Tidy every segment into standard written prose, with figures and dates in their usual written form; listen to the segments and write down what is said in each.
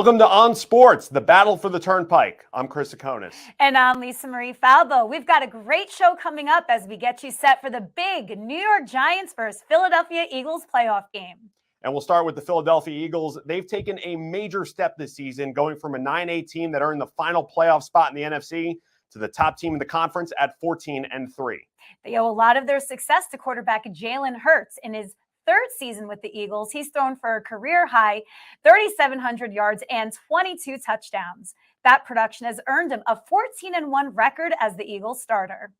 Welcome to On Sports, the battle for the Turnpike. I'm Chris Tsakonas. And I'm Lisa Marie Falbo. We've got a great show coming up as we get you set for the big New York Giants versus Philadelphia Eagles playoff game. And we'll start with the Philadelphia Eagles. They've taken a major step this season, going from a 9-8 team that earned the final playoff spot in the NFC to the top team in the conference at 14-3. They owe a lot of their success to quarterback Jalen Hurts. In his third season with the Eagles, he's thrown for a career-high 3,700 yards and 22 touchdowns. That production has earned him a 14-1 record as the Eagles starter.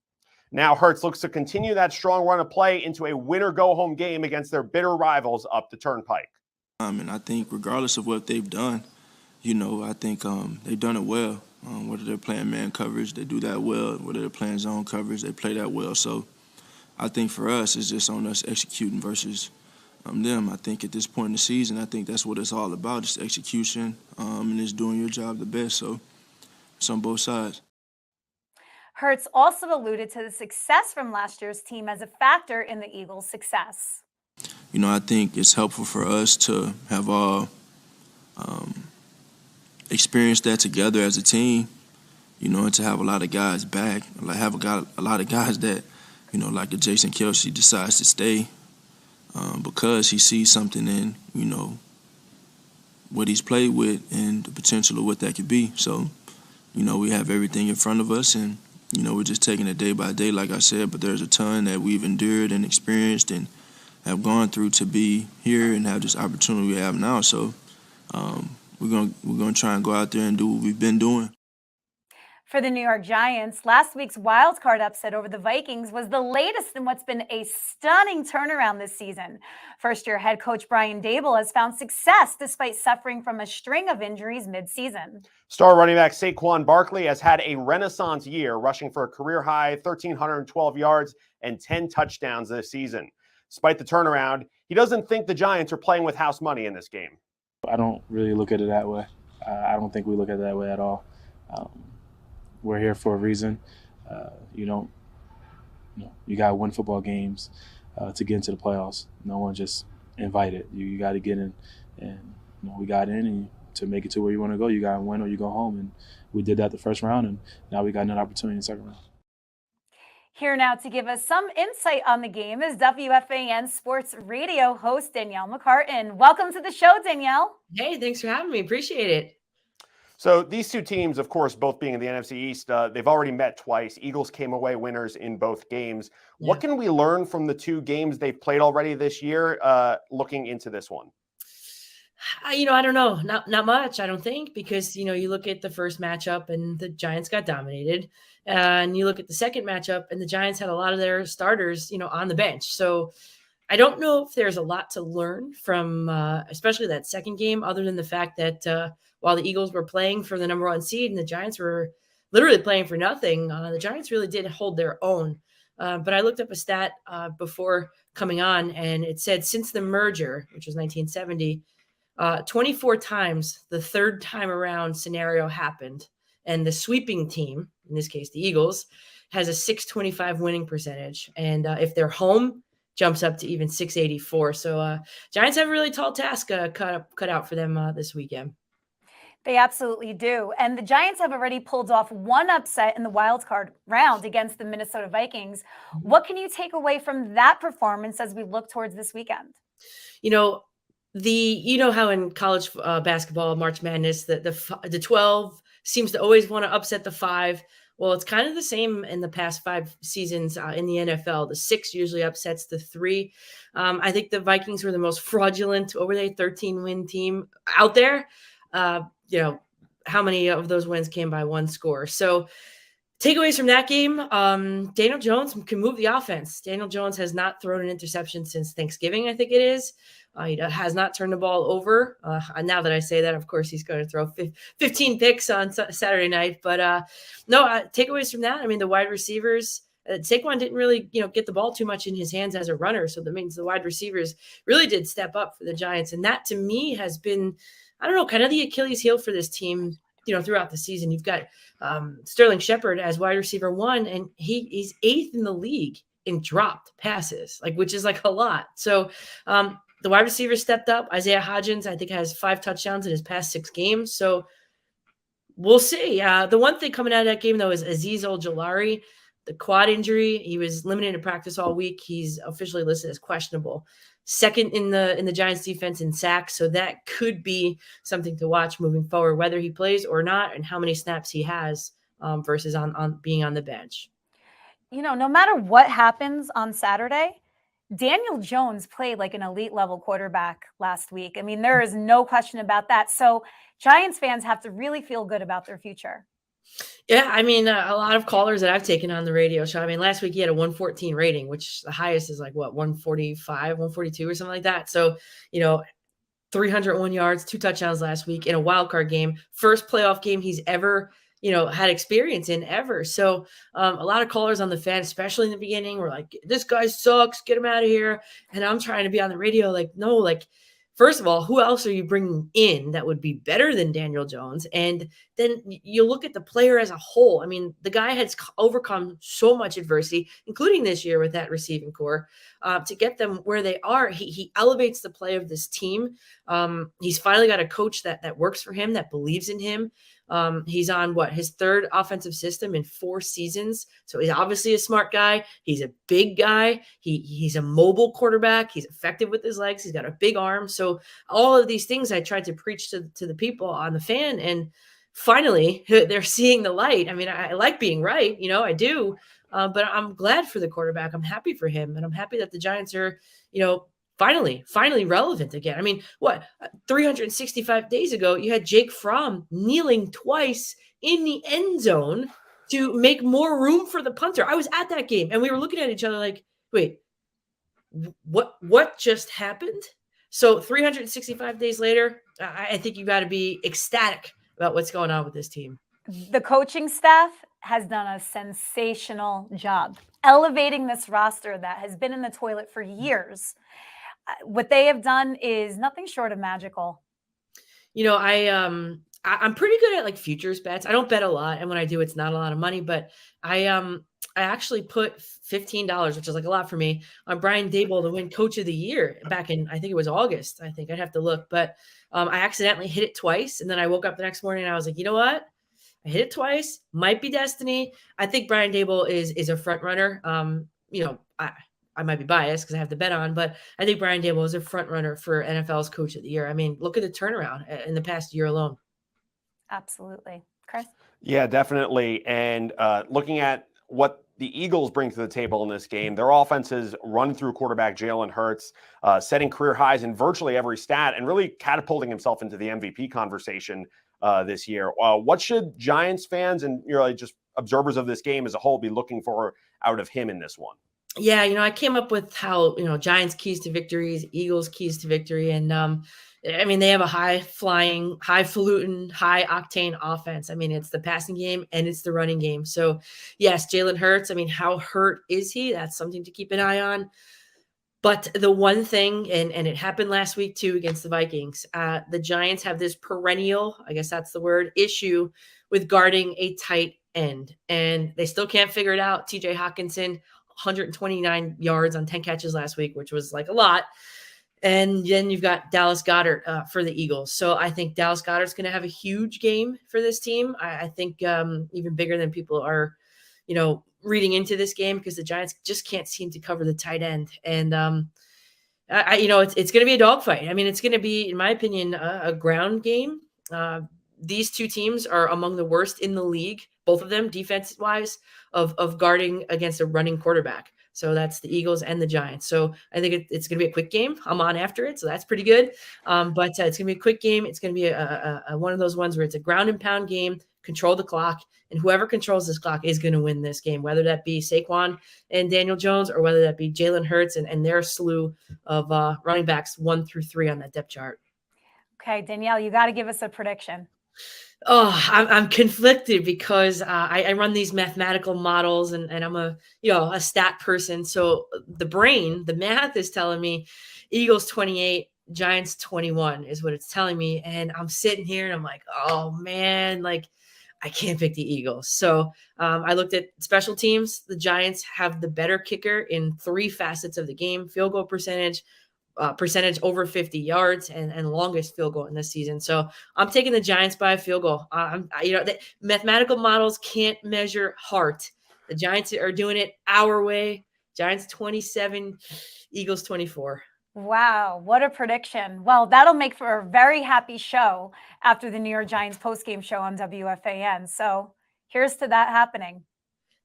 Now Hurts looks to continue that strong run of play into a winner-go-home game against their bitter rivals up the Turnpike. And I think regardless of what they've done, I think they've done it well. Whether they're playing man coverage, they do that well. Whether they're playing zone coverage, they play that well. So I think for us, it's just on us executing versus them. I think at this point in the season, I think that's what it's all about, just execution and just doing your job the best. So it's on both sides. Hurts also alluded to the success from last year's team as a factor in the Eagles' success. I think it's helpful for us to have all experienced that together as a team, and to have a lot of guys back, have a lot of guys that, like a Jason Kelsey decides to stay because he sees something in, what he's played with and the potential of what that could be. So, we have everything in front of us and, we're just taking it day by day, like I said, but there's a ton that we've endured and experienced and have gone through to be here and have this opportunity we have now. So we're gonna try and go out there and do what we've been doing. For the New York Giants, last week's wild card upset over the Vikings was the latest in what's been a stunning turnaround this season. First-year head coach Brian Daboll has found success despite suffering from a string of injuries mid-season. Star running back Saquon Barkley has had a renaissance year, rushing for a career-high 1,312 yards and 10 touchdowns this season. Despite the turnaround, he doesn't think the Giants are playing with house money in this game. I don't really look at it that way. I don't think we look at it that way at all. We're here for a reason. You got to win football games to get into the playoffs. No one just invited. You got to get in, and we got in, and to make it to where you want to go, you got to win or you go home. And we did that the first round, and now we got another opportunity in the second round. Here now to give us some insight on the game is WFAN Sports Radio host Danielle McCartan. Welcome to the show, Danielle. Hey, thanks for having me. Appreciate it. So these two teams, of course, both being in the NFC East, they've already met twice. Eagles came away winners in both games. Yeah. What can we learn from the two games they've played already this year, looking into this one? I don't know. Not much, I don't think, because, you look at the first matchup and the Giants got dominated. And you look at the second matchup and the Giants had a lot of their starters, on the bench. So I don't know if there's a lot to learn from especially that second game, other than the fact that while the Eagles were playing for the number one seed and the Giants were literally playing for nothing, the Giants really did hold their own. But I looked up a stat before coming on, and it said since the merger, which was 1970, 24 times the third time around scenario happened. And the sweeping team, in this case, the Eagles, has a 625 winning percentage. And if they're home, jumps up to even 684. So Giants have a really tall task cut out for them this weekend. They absolutely do. And the Giants have already pulled off one upset in the wild card round against the Minnesota Vikings. What can you take away from that performance as we look towards this weekend? How in college basketball, March Madness, the 12 seems to always want to upset the 5. Well, it's kind of the same in the past 5 seasons in the NFL. The 6 usually upsets the 3. I think the Vikings were the most fraudulent, 13-win team out there. How many of those wins came by one score? So takeaways from that game, Daniel Jones can move the offense. Daniel Jones has not thrown an interception since Thanksgiving, I think it is. He has not turned the ball over. Now that I say that, of course, he's going to throw 15 picks on Saturday night. But takeaways from that, the wide receivers, Saquon didn't really, get the ball too much in his hands as a runner. So that means the wide receivers really did step up for the Giants. And that, to me, has been, kind of the Achilles heel for this team, throughout the season. You've got Sterling Shepard as wide receiver 1, and he's 8th in the league in dropped passes, which is a lot. So the wide receiver stepped up. Isaiah Hodgins, I think, has 5 touchdowns in his past 6 games. So we'll see. The one thing coming out of that game, though, is Azeez Ojulari, the quad injury. He was limited to practice all week. He's officially listed as questionable. Second in the Giants defense in sacks. So that could be something to watch moving forward, whether he plays or not and how many snaps he has versus on being on the bench. No matter what happens on Saturday, Daniel Jones played like an elite level quarterback last week. I mean, there is no question about that. So Giants fans have to really feel good about their future. Yeah, I mean, a lot of callers that I've taken on the radio show. I mean, last week he had a 114 rating, which the highest is like, 145, 142 or something like that. So, 301 yards, 2 touchdowns last week in a wild card game. First playoff game he's ever had experience in ever. So a lot of callers on the fan, especially in the beginning, were like, this guy sucks, get him out of here. And I'm trying to be on the radio like, no, like, first of all, who else are you bringing in that would be better than Daniel Jones? And then you look at the player as a whole. I mean, the guy has overcome so much adversity, including this year with that receiving core, to get them where they are. He elevates the play of this team. He's finally got a coach that works for him, that believes in him. He's on his 3rd offensive system in 4 seasons. So he's obviously a smart guy. He's a big guy. He's a mobile quarterback. He's effective with his legs. He's got a big arm. So all of these things I tried to preach to the people on the fan, and finally they're seeing the light. I mean, I like being right, I do, but I'm glad for the quarterback. I'm happy for him. And I'm happy that the Giants are, finally relevant again. I mean, 365 days ago, you had Jake Fromm kneeling twice in the end zone to make more room for the punter. I was at that game and we were looking at each other like, wait, what just happened? So 365 days later, I think you got to be ecstatic about what's going on with this team. The coaching staff has done a sensational job elevating this roster that has been in the toilet for years. What they have done is nothing short of magical. I'm pretty good at like futures bets. I don't bet a lot, and when I do, it's not a lot of money. But I actually put $15, which is like a lot for me, on Brian Daboll to win Coach of the Year back in, I think it was August. I think I'd have to look, but I accidentally hit it twice, and then I woke up the next morning and I was like, you know what? I hit it twice. Might be destiny. I think Brian Daboll is a front runner. I might be biased because I have to bet on, but I think Brian Daboll is a front runner for NFL's Coach of the Year. I mean, look at the turnaround in the past year alone. Absolutely. Chris? Yeah, definitely. And looking at what the Eagles bring to the table in this game, their offenses run through quarterback Jalen Hurts, setting career highs in virtually every stat and really catapulting himself into the MVP conversation this year. What should Giants fans and just observers of this game as a whole be looking for out of him in this one? Yeah, I came up with how, Giants keys to victories, Eagles keys to victory. And I mean, they have a high-flying, highfalutin, high-octane offense. I mean, it's the passing game and it's the running game. So, yes, Jalen Hurts, I mean, how hurt is he? That's something to keep an eye on. But the one thing, and it happened last week too against the Vikings, the Giants have this perennial, I guess that's the word, issue with guarding a tight end. And they still can't figure it out. TJ Hawkinson, 129 yards on 10 catches last week, which was like a lot. And then you've got Dallas Goedert for the Eagles. So I think Dallas Goedert's going to have a huge game for this team. I think even bigger than people are, reading into this game, because the Giants just can't seem to cover the tight end. And, it's going to be a dogfight. I mean, it's going to be, in my opinion, a ground game. These two teams are among the worst in the league, both of them defense-wise, of guarding against a running quarterback. So that's the Eagles and the Giants. So I think it's going to be a quick game. I'm on after it, so that's pretty good. But it's going to be a quick game. It's going to be a one of those ones where it's a ground and pound game, control the clock, and whoever controls this clock is going to win this game, whether that be Saquon and Daniel Jones or whether that be Jalen Hurts and their slew of running backs 1 through 3 on that depth chart. Okay, Danielle, you got to give us a prediction. Oh, I'm conflicted because I run these mathematical models and I'm a stat person. So the math is telling me Eagles 28, Giants 21 is what it's telling me. And I'm sitting here and I'm like, oh man, like I can't pick the Eagles. So I looked at special teams. The Giants have the better kicker in 3 facets of the game: field goal percentage, percentage over 50 yards and longest field goal in this season. So I'm taking the Giants by a field goal. The mathematical models can't measure heart. The Giants are doing it our way. Giants 27, Eagles 24. Wow, what a prediction. Well, that'll make for a very happy show after the New York Giants postgame show on WFAN. So here's to that happening.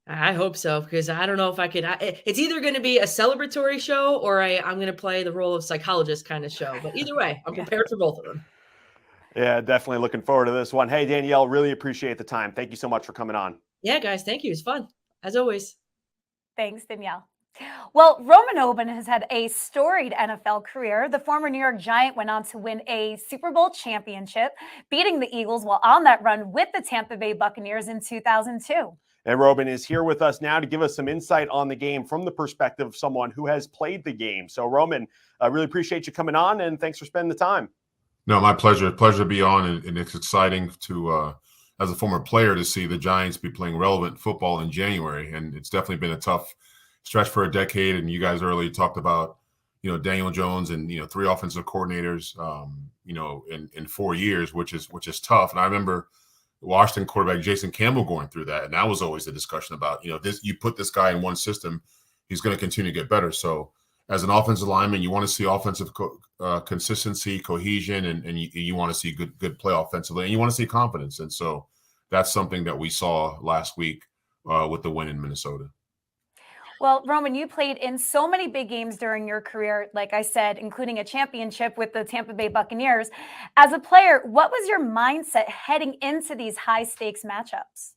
I hope so, because I don't know if I could. It's either going to be a celebratory show or I'm going to play the role of psychologist kind of show. But either way, I'm prepared for both of them. Yeah, definitely looking forward to this one. Hey, Danielle, really appreciate the time. Thank you so much for coming on. Yeah, guys, thank you. It's fun, as always. Thanks, Danielle. Well, Roman Oben has had a storied NFL career. The former New York Giant went on to win a Super Bowl championship, beating the Eagles while on that run with the Tampa Bay Buccaneers in 2002. And Robin is here with us now to give us some insight on the game from the perspective of someone who has played the game. So, Roman, I really appreciate you coming on, and thanks for spending the time. No, my pleasure. Pleasure to be on, and it's exciting to, as a former player, to see the Giants be playing relevant football in January. And it's definitely been a tough stretch for a decade. And you guys earlier talked about, Daniel Jones and, 3 offensive coordinators, in 4 years, which is tough. And I remember Washington quarterback Jason Campbell going through that. And that was always the discussion about, you put this guy in one system, he's going to continue to get better. So as an offensive lineman, you want to see offensive consistency, cohesion, and you want to see good play offensively, and you want to see confidence. And so that's something that we saw last week with the win in Minnesota. Well, Roman, you played in so many big games during your career, like I said, including a championship with the Tampa Bay Buccaneers. As a player, what was your mindset heading into these high-stakes matchups?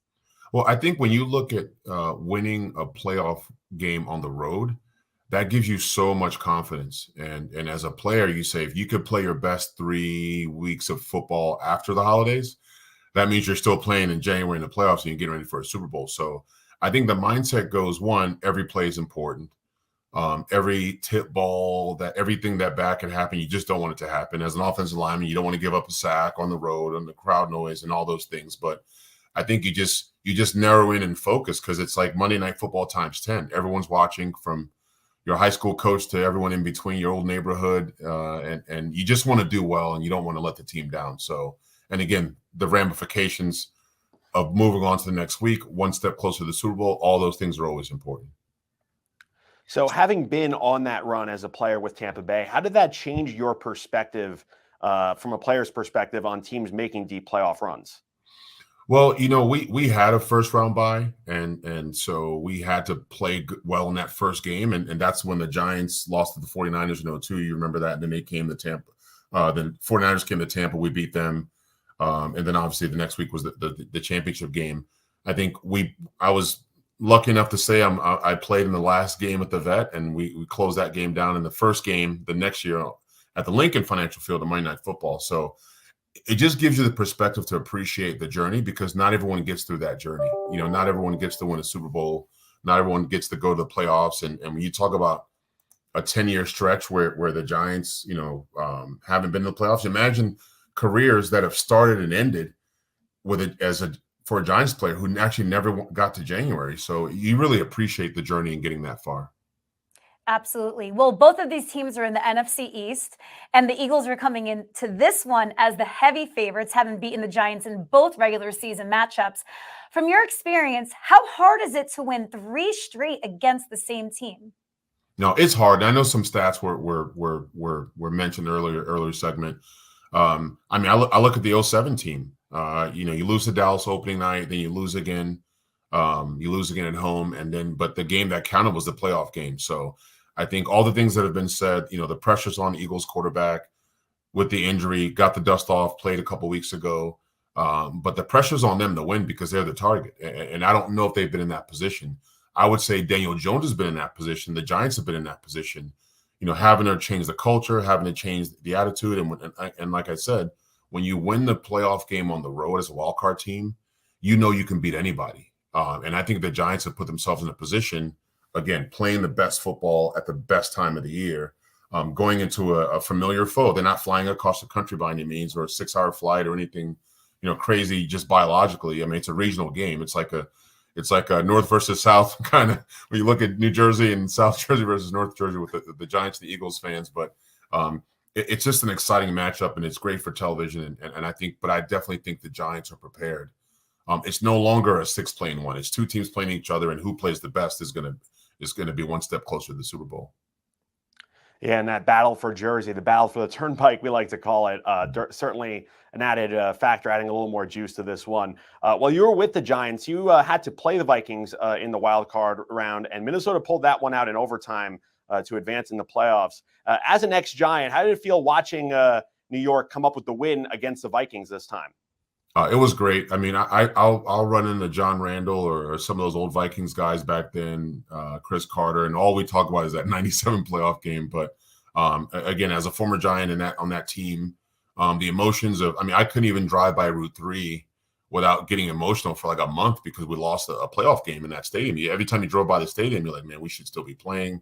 Well, I think when you look at winning a playoff game on the road, that gives you so much confidence. And as a player, you say, if you could play your best 3 weeks of football after the holidays, that means you're still playing in January in the playoffs and you're getting ready for a Super Bowl. So I think the mindset goes, one, every play is important. Every tip ball, everything that bad can happen, you just don't want it to happen. As an offensive lineman, you don't want to give up a sack on the road and the crowd noise and all those things. But I think you just narrow in and focus, because it's like Monday Night Football times 10. Everyone's watching, from your high school coach to everyone in between, your old neighborhood, and you just want to do well, and you don't want to let the team down. So, and again, the ramifications of moving on to the next week, one step closer to the Super Bowl, all those things are always important. So having been on that run as a player with Tampa Bay, how did that change your perspective from a player's perspective on teams making deep playoff runs? Well, we had a first round bye, and so we had to play well in that first game. And that's when the Giants lost to the 49ers in 2002. You remember that? And then they came to Tampa. The 49ers came to Tampa. We beat them. And then obviously the next week was the championship game. I think I was lucky enough to say I played in the last game at the Vet, and we closed that game down in the first game the next year at the Lincoln Financial Field of Monday Night Football. So it just gives you the perspective to appreciate the journey, because not everyone gets through that journey. Not everyone gets to win a Super Bowl. Not everyone gets to go to the playoffs. And when you talk about a 10-year stretch where the Giants, haven't been to the playoffs, imagine careers that have started and ended with it for a Giants player who actually never got to January. So you really appreciate the journey in getting that far. Absolutely. Well, both of these teams are in the NFC East, and the Eagles are coming into this one as the heavy favorites, having beaten the Giants in both regular season matchups. From your experience, how hard is it to win 3 straight against the same team? No, it's hard. I know some stats were mentioned earlier segment. I look at the 2007 team. You lose to Dallas opening night, then you lose again. You lose again at home, but the game that counted was the playoff game. So I think all the things that have been said, the pressures on the Eagles quarterback with the injury, got the dust off, played a couple weeks ago. But the pressure's on them to win because they're the target. And I don't know if they've been in that position. I would say Daniel Jones has been in that position. The Giants have been in that position, having to change the culture, having to change the attitude. And like I said, when you win the playoff game on the road as a wild card team, you can beat anybody. And I think the Giants have put themselves in a position, again, playing the best football at the best time of the year, going into a familiar foe. They're not flying across the country by any means, or a 6-hour flight or anything, crazy just biologically. I mean, it's a regional game. It's like a North versus South kind of, when you look at New Jersey and South Jersey versus North Jersey with the Giants and the Eagles fans. But It's just an exciting matchup, and it's great for television. And I definitely think the Giants are prepared. It's no longer a 6-playing one. It's 2 teams playing each other, and who plays the best is going to be one step closer to the Super Bowl. Yeah, and that battle for Jersey, the battle for the Turnpike, we like to call it, certainly an added factor, adding a little more juice to this one. While you were with the Giants, you had to play the Vikings in the wild card round, and Minnesota pulled that one out in overtime to advance in the playoffs. As an ex-Giant, how did it feel watching New York come up with the win against the Vikings this time? It was great. I mean, I'll run into John Randall or some of those old Vikings guys back then, Chris Carter, and all we talk about is that '97 playoff game. But again, as a former Giant on that team, the emotions of, I mean, I couldn't even drive by Route 3 without getting emotional for like a month because we lost a playoff game in that stadium. Every time you drove by the stadium, you're like, man, we should still be playing.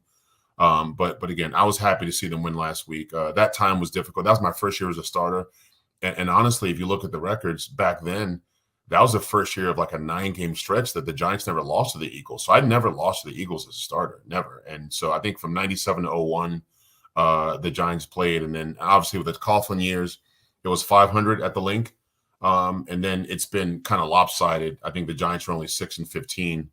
But again, I was happy to see them win last week. That time was difficult. That was my first year as a starter. And honestly, if you look at the records back then, that was the first year of like a 9-game stretch that the Giants never lost to the Eagles. So I'd never lost to the Eagles as a starter, never. And so I think from '97 to '01, the Giants played. And then obviously with the Coughlin years, it was 500 at the Link. And then it's been kind of lopsided. I think the Giants are only 6-15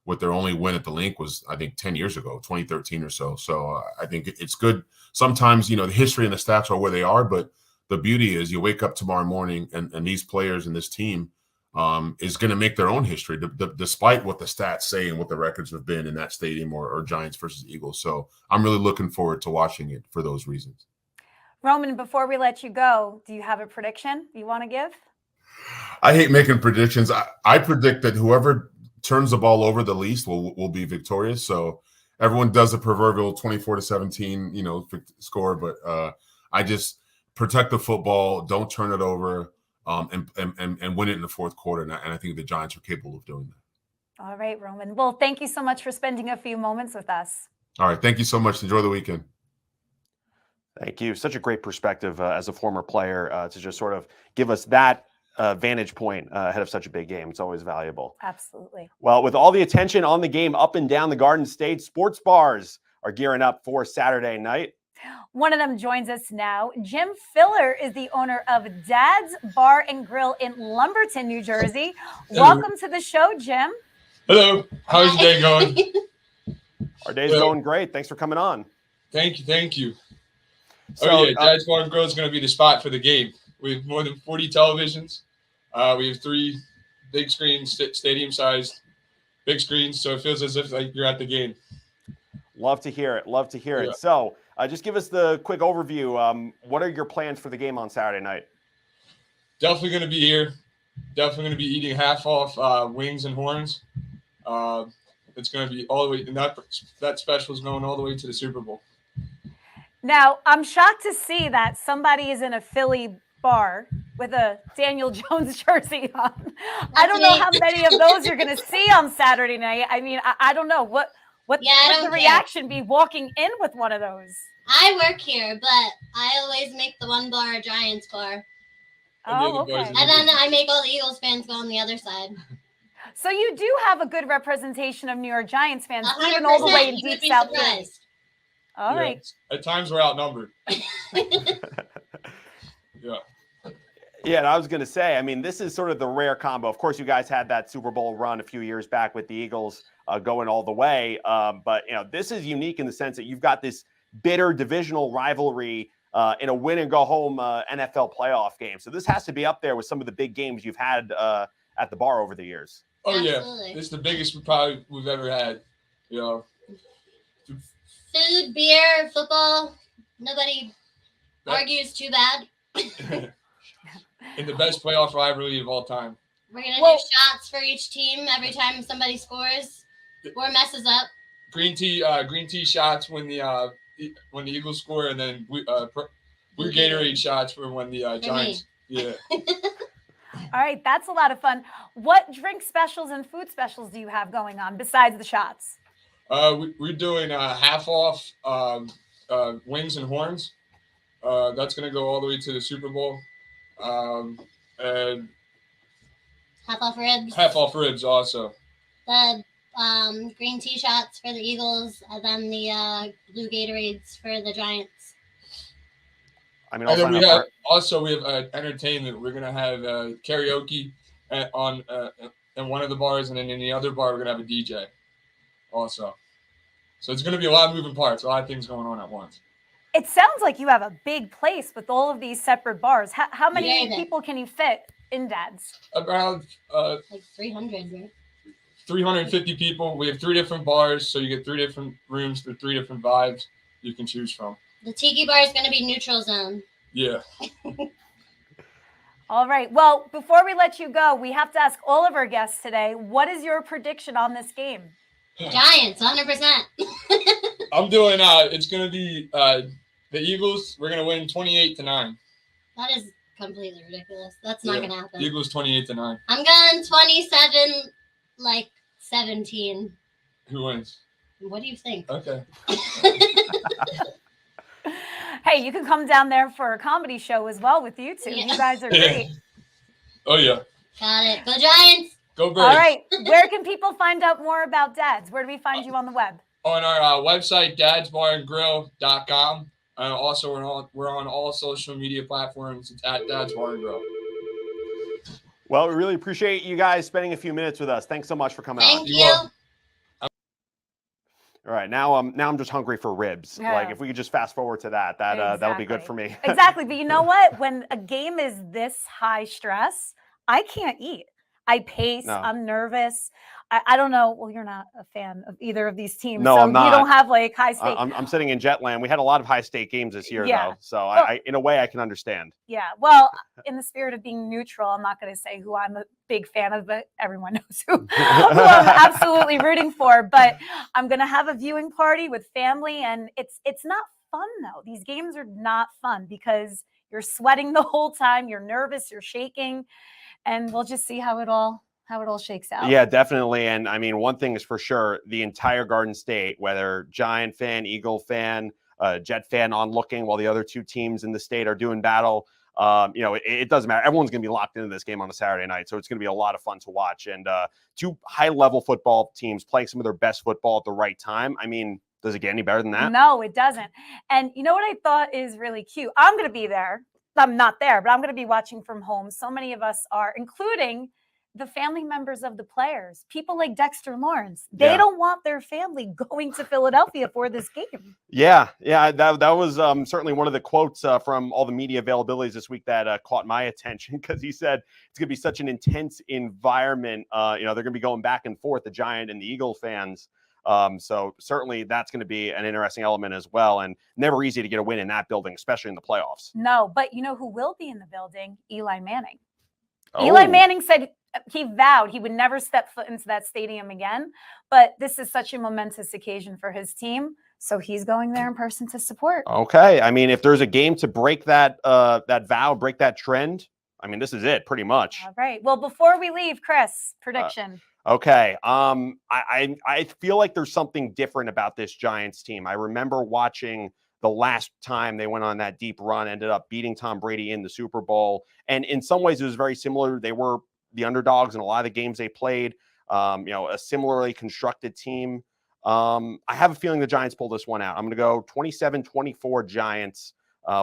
with their only win at the Link was, I think, 10 years ago, 2013 or so. So I think it's good. Sometimes, the history and the stats are where they are, but the beauty is you wake up tomorrow morning and these players and this team is going to make their own history, despite what the stats say and what the records have been in that stadium or Giants versus Eagles. So I'm really looking forward to watching it for those reasons. Roman, before we let you go, do you have a prediction you want to give? I hate making predictions. I predict that whoever turns the ball over the least will be victorious. So everyone does a proverbial 24-17, score, but I just protect the football, don't turn it over, and win it in the fourth quarter. And I think the Giants are capable of doing that. All right, Roman. Well, thank you so much for spending a few moments with us. All right. Thank you so much. Enjoy the weekend. Thank you. Such a great perspective as a former player to just sort of give us that vantage point ahead of such a big game. It's always valuable. Absolutely. Well, with all the attention on the game up and down the Garden State, sports bars are gearing up for Saturday night. One of them joins us now. Jim Filler is the owner of Dad's Bar and Grill in Lumberton, New Jersey. Welcome to the show, Jim. Hello. How's your day going? Our day's going great. Thanks for coming on. Thank you. So, Dad's Bar and Grill is going to be the spot for the game. We have more than 40 televisions. We have 3 big screens, stadium-sized big screens, so it feels as if like you're at the game. Love to hear it. Yeah. So just give us the quick overview. What are your plans for the game on Saturday night? Definitely going to be here. Definitely going to be eating half off wings and horns. It's going to be all the way, and that special is going all the way to the Super Bowl. Now, I'm shocked to see that somebody is in a Philly bar with a Daniel Jones jersey on. I don't know how many of those you're going to see on Saturday night. I mean, I don't know. What would the reaction be walking in with one of those? I work here, but I always make the one bar a Giants bar. Oh, okay. And then I make all the Eagles fans go on the other side. So you do have a good representation of New York Giants fans, 100%. even all the way in You would deep be South surprised. Philly. All right. At times we're outnumbered. Yeah. Yeah, and I was going to say, I mean, this is sort of the rare combo. Of course, you guys had that Super Bowl run a few years back with the Eagles going all the way. But, this is unique in the sense that you've got this bitter divisional rivalry in a win-and-go-home NFL playoff game. So this has to be up there with some of the big games you've had at the bar over the years. Oh, Absolutely. yeah. This is the biggest we've ever had. Food, beer, football. Nobody argues too bad. In the best playoff rivalry of all time. We're going to do shots for each team every time somebody scores or messes up. Green tea shots when the Eagles score, and then blue Gatorade shots for when the Giants. Yeah. All right, that's a lot of fun. What drink specials and food specials do you have going on besides the shots? We're doing half off wings and horns. That's going to go all the way to the Super Bowl. And half off ribs. Half off ribs also. The green tea shots for the Eagles, and then the blue Gatorades for the Giants. I mean, I'll And then sign we up have for it. we have entertainment. We're gonna have karaoke in one of the bars, and then in the other bar we're gonna have a DJ also. So it's gonna be a lot of moving parts, a lot of things going on at once. It sounds like you have a big place with all of these separate bars. How many Yeah. people can you fit in Dad's? Around Like 300, right? 350 people. We have 3 different bars, so you get 3 different rooms for 3 different vibes you can choose from. The tiki bar is going to be neutral zone. Yeah. All right. Well, before we let you go, we have to ask all of our guests today, what is your prediction on this game? Giants, 100%. I'm doing it's gonna be the Eagles. We're gonna win 28-9. That is completely ridiculous. That's not going to happen. Eagles 28-9. I'm going 27, like 17. Who wins? What do you think? Okay. Hey, you can come down there for a comedy show as well with you two. Yeah. You guys are great. Oh yeah. Got it. Go Giants. Go Birds. All right. Where can people find out more about Dad's? Where do we find you on the web? On our website, dadsbarandgrill.com. Also, we're on all social media platforms. It's at Dad's Bar and Grill. Well, we really appreciate you guys spending a few minutes with us. Thanks so much for coming on. Thank you. All right, now I'm just hungry for ribs. Yeah. Like if we could just fast forward to that'll be good for me. Exactly. But you know what? When a game is this high stress, I can't eat. I pace. No. I'm nervous. I don't know. Well, you're not a fan of either of these teams. No, so I'm not. You don't have like high stake. I'm sitting in Jetland. We had a lot of high stake games this year, Yeah. though. So Well- I in a way, I can understand. Yeah. Well, in the spirit of being neutral, I'm not going to say who I'm a big fan of, but everyone knows who I'm absolutely rooting for. But I'm going to have a viewing party with family, and it's not fun though. These games are not fun because you're sweating the whole time. You're nervous. You're shaking, and we'll just see how it all shakes out. Yeah, definitely. And I mean, one thing is for sure: the entire Garden State, whether Giant fan, Eagle fan, Jet fan, on looking while the other two teams in the state are doing battle. It doesn't matter. Everyone's going to be locked into this game on a Saturday night, so it's going to be a lot of fun to watch. And 2 high-level football teams playing some of their best football at the right time. I mean, does it get any better than that? No, it doesn't. And you know what I thought is really cute? I'm going to be there. I'm not there, but I'm going to be watching from home. So many of us are, including the family members of the players, people like Dexter Lawrence. They don't want their family going to Philadelphia for this game. Yeah, that was certainly one of the quotes from all the media availabilities this week that caught my attention, because he said it's going to be such an intense environment. They're going to be going back and forth, the Giant and the Eagle fans. So certainly that's going to be an interesting element as well, and never easy to get a win in that building, especially in the playoffs. No, but you know who will be in the building? Eli Manning. Oh. Eli Manning said he vowed he would never step foot into that stadium again, but this is such a momentous occasion for his team, so he's going there in person to support. Okay, I mean, if there's a game to break that vow, break that trend, I mean, this is it pretty much. All right. Well, before we leave, Chris, prediction. Okay. I feel like there's something different about this Giants team. I remember watching the last time they went on that deep run, ended up beating Tom Brady in the Super Bowl. And in some ways it was very similar. They were the underdogs in a lot of the games they played, a similarly constructed team. I have a feeling the Giants pull this one out. I'm going to go 27-24 Giants,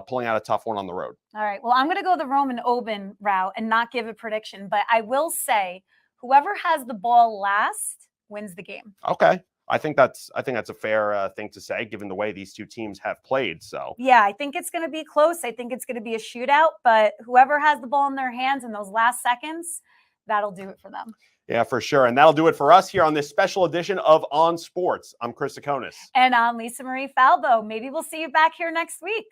pulling out a tough one on the road. All right. Well, I'm going to go the Roman Oben route and not give a prediction, but I will say whoever has the ball last wins the game. Okay. I think that's a fair thing to say, given the way these two teams have played. So yeah, I think it's going to be close. I think it's going to be a shootout, but whoever has the ball in their hands in those last seconds, that'll do it for them. Yeah, for sure. And that'll do it for us here on this special edition of On Sports. I'm Chris Tsakonas. And I'm Lisa Marie Falbo. Maybe we'll see you back here next week.